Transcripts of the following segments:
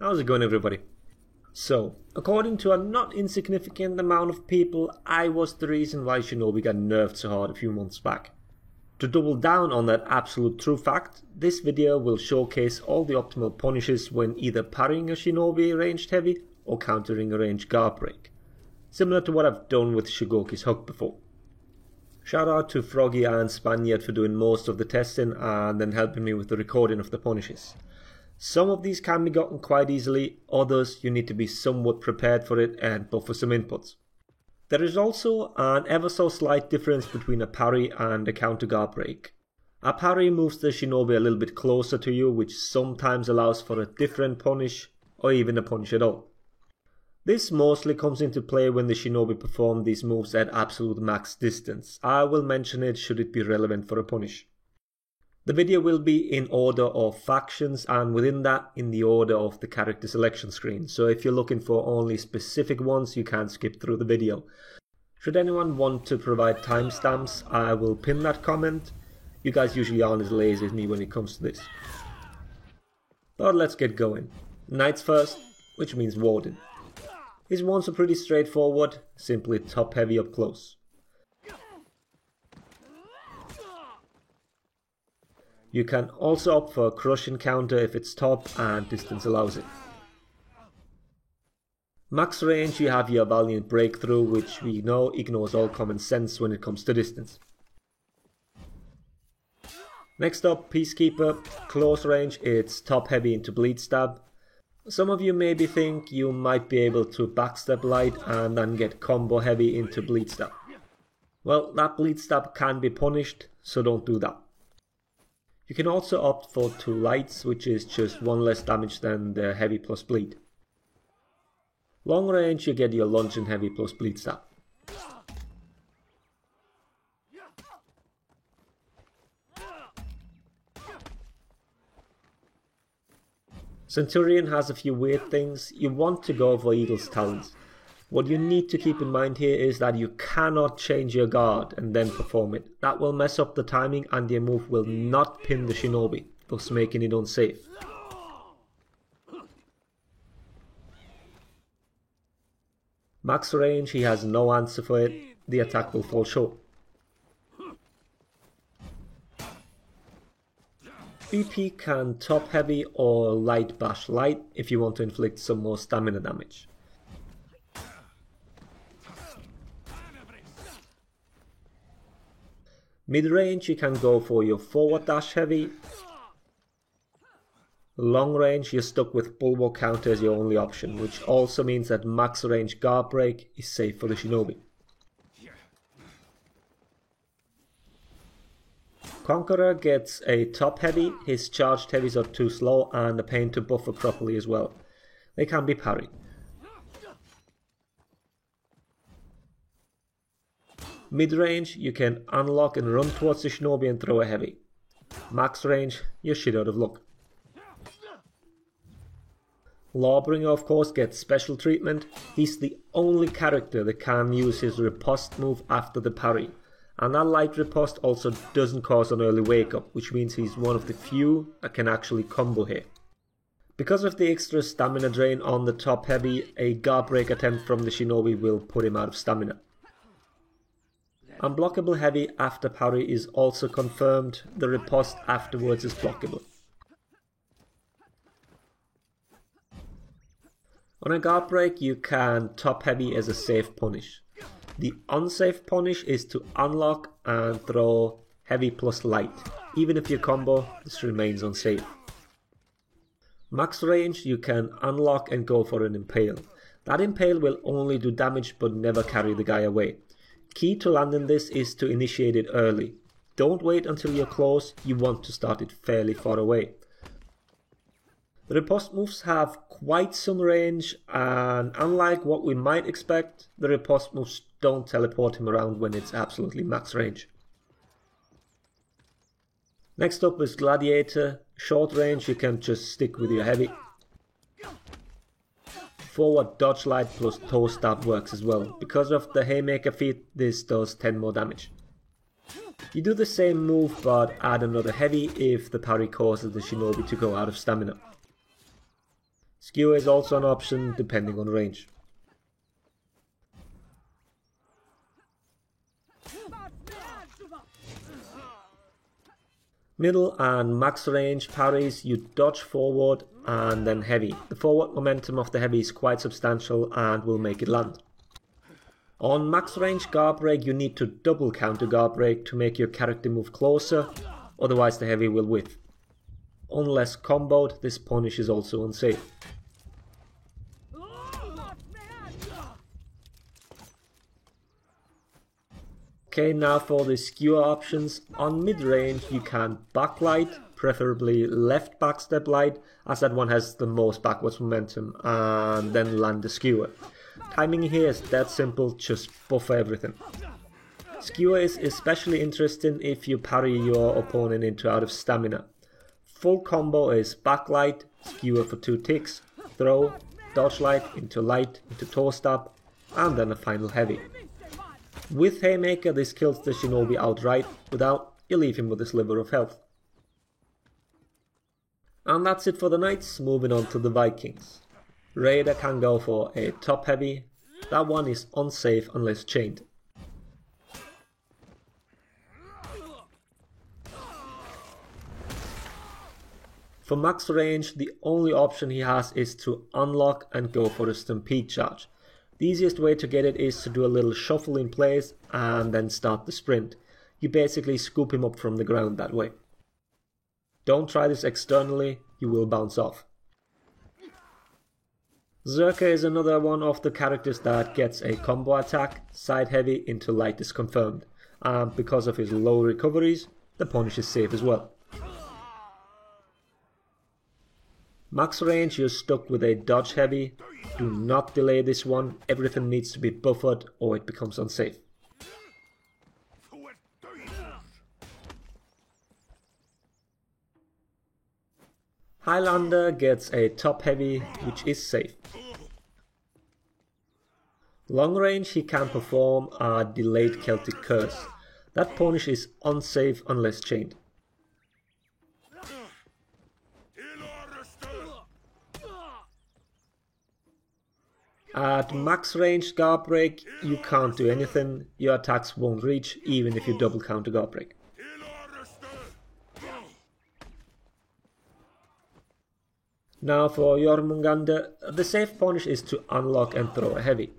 How's it going, everybody? So, according to a not insignificant amount of people, I was the reason why Shinobi got nerfed so hard a few months back. To double down on that absolute true fact, this video will showcase all the optimal punishes when either parrying a Shinobi ranged heavy or countering a ranged guard break, similar to what I've done with Shigoki's hook before. Shout out to Froggy and Spaniard for doing most of the testing and then helping me with the recording of the punishes. Some of these can be gotten quite easily, others you need to be somewhat prepared for it and buffer some inputs. There is also an ever so slight difference between a parry and a counter guard break. A parry moves the Shinobi a little bit closer to you, which sometimes allows for a different punish or even a punish at all. This mostly comes into play when the Shinobi perform these moves at absolute max distance. I will mention it should it be relevant for a punish. The video will be in order of factions and within that in the order of the character selection screen, so if you're looking for only specific ones you can skip through the video. Should anyone want to provide timestamps, I will pin that comment. You guys usually aren't as lazy as me when it comes to this. But let's get going. Knights first, which means Warden. His ones are pretty straightforward, simply top heavy up close. You can also opt for a crush encounter if it's top and distance allows it. Max range you have your Valiant Breakthrough, which we know ignores all common sense when it comes to distance. Next up, Peacekeeper. Close range, it's top heavy into Bleed Stab. Some of you maybe think you might be able to backstep light and then get combo heavy into Bleed Stab. Well, that Bleed Stab can be punished, so don't do that. You can also opt for 2 lights, which is just 1 less damage than the heavy plus bleed. Long range you get your lunge and heavy plus bleed stab. Centurion has a few weird things. You want to go for Eagle's Talons. What you need to keep in mind here is that you cannot change your guard and then perform it. That will mess up the timing and your move will not pin the Shinobi, thus making it unsafe. Max range, he has no answer for it. The attack will fall short. BP can top heavy or light bash light if you want to inflict some more stamina damage. Mid-range you can go for your forward dash heavy. Long range you're stuck with Bulwark counter as your only option, which also means that max range guard break is safe for the Shinobi. Conqueror gets a top heavy, his charged heavies are too slow and a pain to buffer properly as well. They can be parried. Mid-range, you can unlock and run towards the Shinobi and throw a heavy. Max range, you're shit out of luck. Lawbringer of course gets special treatment. He's the only character that can use his riposte move after the parry. And that light riposte also doesn't cause an early wake up, which means he's one of the few that can actually combo here. Because of the extra stamina drain on the top heavy, a guard break attempt from the Shinobi will put him out of stamina. Unblockable heavy after parry is also confirmed. The riposte afterwards is blockable. On a guard break you can top heavy as a safe punish. The unsafe punish is to unlock and throw heavy plus light. Even if you combo, this remains unsafe. Max range you can unlock and go for an impale. That impale will only do damage but never carry the guy away. Key to landing this is to initiate it early. Don't wait until you're close, you want to start it fairly far away. The riposte moves have quite some range and unlike what we might expect, the riposte moves don't teleport him around when it's absolutely max range. Next up is Gladiator. Short range you can just stick with your heavy. Forward dodge light plus toe stab works as well. Because of the Haymaker feat, this does 10 more damage. You do the same move but add another heavy if the parry causes the Shinobi to go out of stamina. Skewer is also an option depending on range. Middle and max range parries, you dodge forward and then heavy. The forward momentum of the heavy is quite substantial and will make it land. On max range guard break, you need to double counter guard break to make your character move closer, otherwise the heavy will whiff. Unless comboed, this punish is also unsafe. Okay, now for the skewer options. On mid range you can backlight, preferably left backstep light, as that one has the most backwards momentum, and then land the skewer. Timing here is that simple, just buffer everything. Skewer is especially interesting if you parry your opponent into out of stamina. Full combo is backlight, skewer for 2 ticks, throw, dodge light into toe stab, and then a final heavy. With Haymaker this kills the Shinobi outright, without you leave him with a sliver of health. And that's it for the Knights, moving on to the Vikings. Raider can go for a top heavy, that one is unsafe unless chained. For max range, the only option he has is to unlock and go for a Stampede charge. The easiest way to get it is to do a little shuffle in place and then start the sprint. You basically scoop him up from the ground that way. Don't try this externally, you will bounce off. Zerka is another one of the characters that gets a combo attack, side heavy into light is confirmed, and because of his low recoveries, the punish is safe as well. Max range, you're stuck with a dodge heavy. Do not delay this one, everything needs to be buffered or it becomes unsafe. Highlander gets a top heavy, which is safe. Long range, he can perform a delayed Celtic Curse. That punish is unsafe unless chained. At max range guard break, you can't do anything, your attacks won't reach even if you double counter guard break. Now for Jormungandr, the safe punish is to unlock and throw a heavy.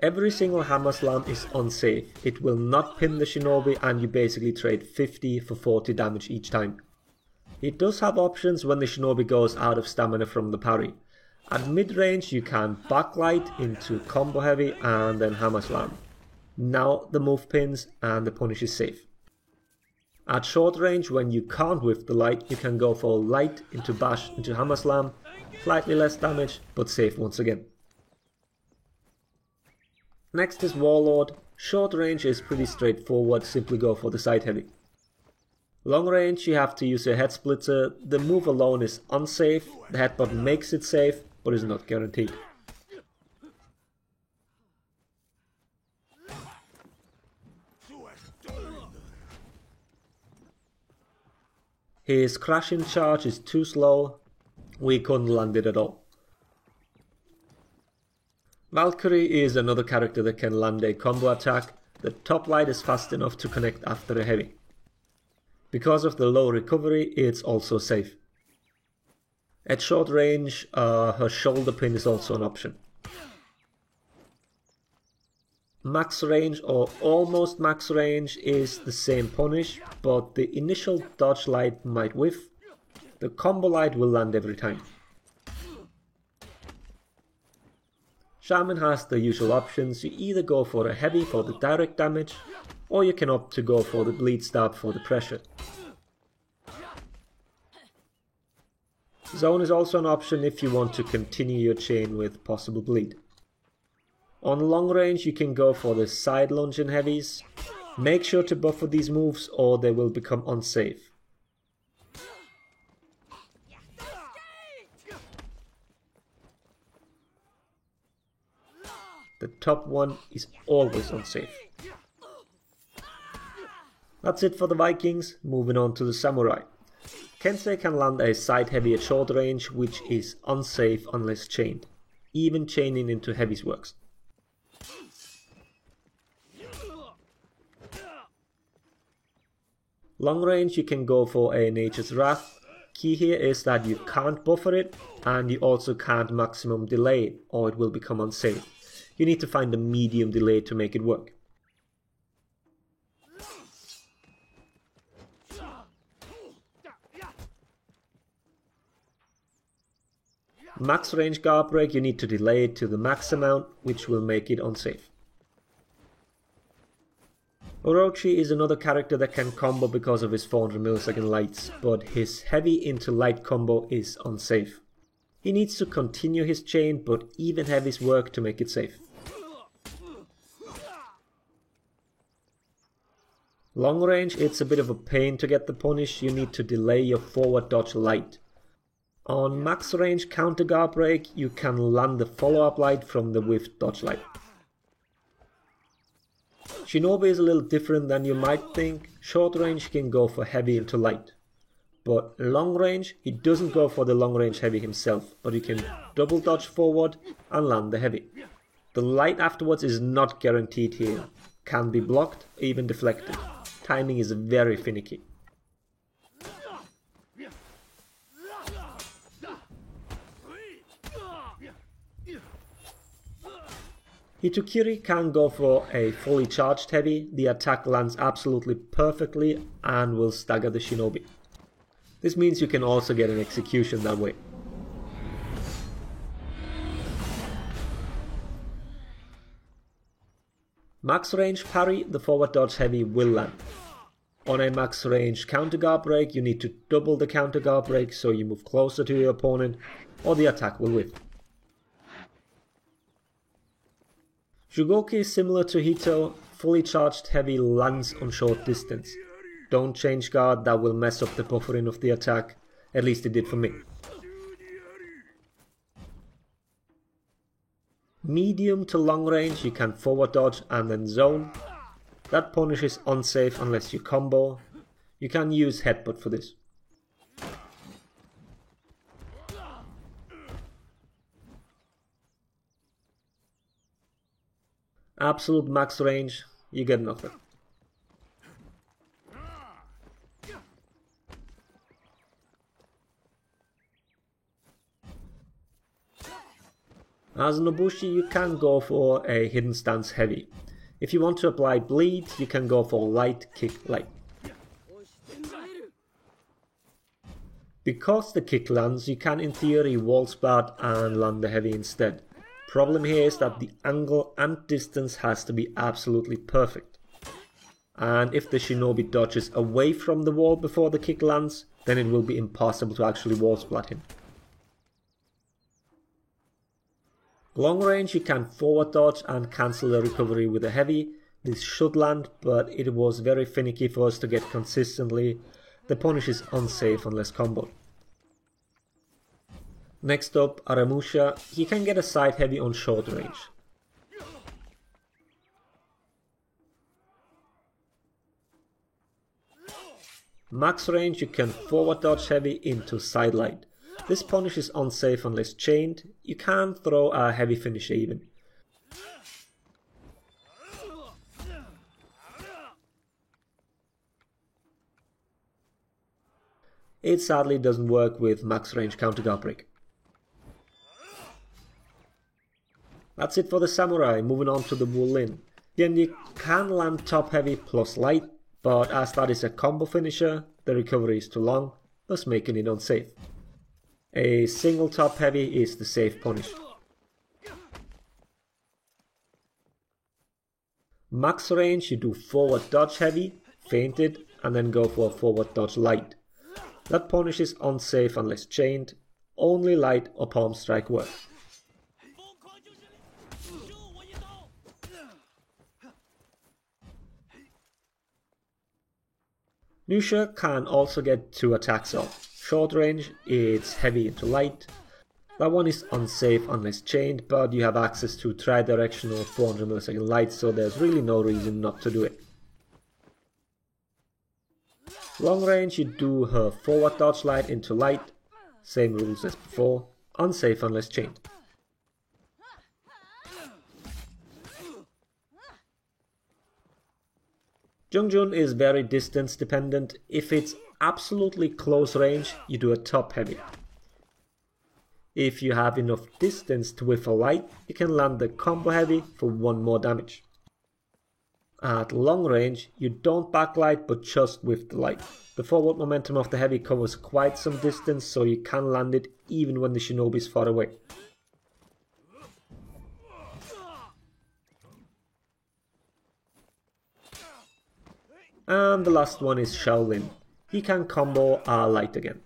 Every single hammer slam is unsafe, it will not pin the Shinobi and you basically trade 50 for 40 damage each time. It does have options when the Shinobi goes out of stamina from the parry. At mid range you can backlight into combo heavy and then hammer slam. Now the move pins and the punish is safe. At short range, when you can't whiff the light, you can go for light into bash into hammer slam, slightly less damage but safe once again. Next is Warlord. Short range is pretty straightforward, simply go for the side heavy. Long range, you have to use a head splitter. The move alone is unsafe, the headbutt makes it safe, but is not guaranteed. His crashing charge is too slow, we couldn't land it at all. Valkyrie is another character that can land a combo attack. The top light is fast enough to connect after a heavy. Because of the low recovery, it's also safe. At short range, her shoulder pin is also an option. Max range or almost max range is the same punish, but the initial dodge light might whiff. The combo light will land every time. Shaman has the usual options. You either go for a heavy for the direct damage, or you can opt to go for the bleed stab for the pressure. Zone is also an option if you want to continue your chain with possible bleed. On long range you can go for the side lunge and heavies. Make sure to buffer these moves or they will become unsafe. The top one is always unsafe. That's it for the Vikings, moving on to the Samurai. Kensei can land a side heavy at short range, which is unsafe unless chained. Even chaining into heavies works. Long range you can go for a Nature's Wrath. Key here is that you can't buffer it, and you also can't maximum delay it, or it will become unsafe. You need to find a medium delay to make it work. Max range guard break, you need to delay it to the max amount, which will make it unsafe. Orochi is another character that can combo because of his 400 millisecond lights, but his heavy into light combo is unsafe. He needs to continue his chain, but even heavies work to make it safe. Long range, it's a bit of a pain to get the punish, you need to delay your forward dodge light. On max range counter guard break, you can land the follow-up light from the whiff dodge light. Shinobi is a little different than you might think. Short range he can go for heavy into light. But long range, he doesn't go for the long range heavy himself, but he can double dodge forward and land the heavy. The light afterwards is not guaranteed here. Can be blocked, even deflected. Timing is very finicky. Hitokiri can go for a fully charged heavy. The attack lands absolutely perfectly and will stagger the shinobi. This means you can also get an execution that way. Max range parry, the forward dodge heavy will land. On a max range counter guard break, you need to double the counter guard break so you move closer to your opponent, or the attack will whiff. Shugoki is similar to Hito, fully charged heavy lands on short distance. Don't change guard, that will mess up the buffering of the attack, at least it did for me. Medium to long range you can forward dodge and then zone. That punish is unsafe unless you combo. You can use headbutt for this. Absolute max range, you get nothing. As Nobushi, you can go for a hidden stance heavy. If you want to apply bleed, you can go for light kick light. Because the kick lands, you can in theory wall splat and land the heavy instead. Problem here is that the angle and distance has to be absolutely perfect. And if the shinobi dodges away from the wall before the kick lands, then it will be impossible to actually wall splat him. Long range you can forward dodge and cancel the recovery with a heavy. This should land, but it was very finicky for us to get consistently. The punish is unsafe unless comboed. Next up, Aramusha. He can get a side heavy on short range. Max range you can forward dodge heavy into side light. This punish is unsafe unless chained. You can throw a heavy finisher even. It sadly doesn't work with max range counter guard break. That's it for the samurai, moving on to the Wulin. Then you can land top heavy plus light, but as that is a combo finisher, the recovery is too long, thus making it unsafe. A single top heavy is the safe punish. Max range you do forward dodge heavy, feint it, and then go for a forward dodge light. That punish is unsafe unless chained, only light or palm strike work. Nusha can also get 2 attacks off. Short range, it's heavy into light. That one is unsafe unless chained, but you have access to tri-directional 400 millisecond light, so there's really no reason not to do it. Long range, you do her forward dodge light into light, same rules as before, unsafe unless chained. Jungjun is very distance dependent. If it's absolutely close range, you do a top heavy. If you have enough distance to whiff a light, you can land the combo heavy for 1 more damage. At long range, you don't backlight but just whiff the light. The forward momentum of the heavy covers quite some distance, so you can land it even when the shinobi is far away. And the last one is Shaolin. He can combo light again.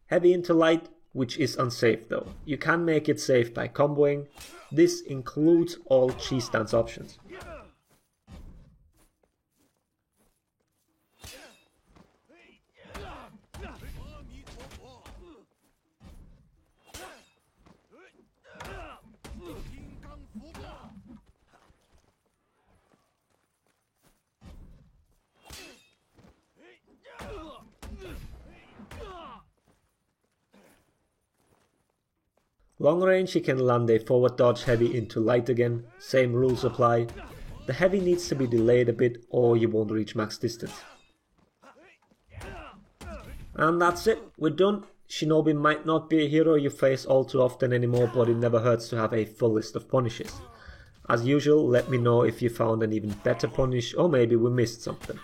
Heavy into light, which is unsafe though. You can make it safe by comboing. This includes all cheese stance options. Long range, you can land a forward dodge heavy into light again, same rules apply. The heavy needs to be delayed a bit or you won't reach max distance. And that's it, we're done. Shinobi might not be a hero you face all too often anymore, but it never hurts to have a full list of punishes. As usual, let me know if you found an even better punish or maybe we missed something.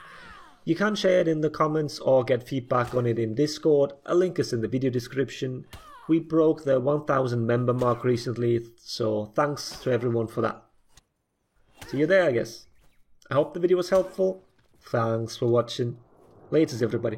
You can share it in the comments or get feedback on it in Discord, a link is in the video description. We broke the 1000 member mark recently, so thanks to everyone for that. See you there, I guess. I hope the video was helpful. Thanks for watching. Laters, everybody.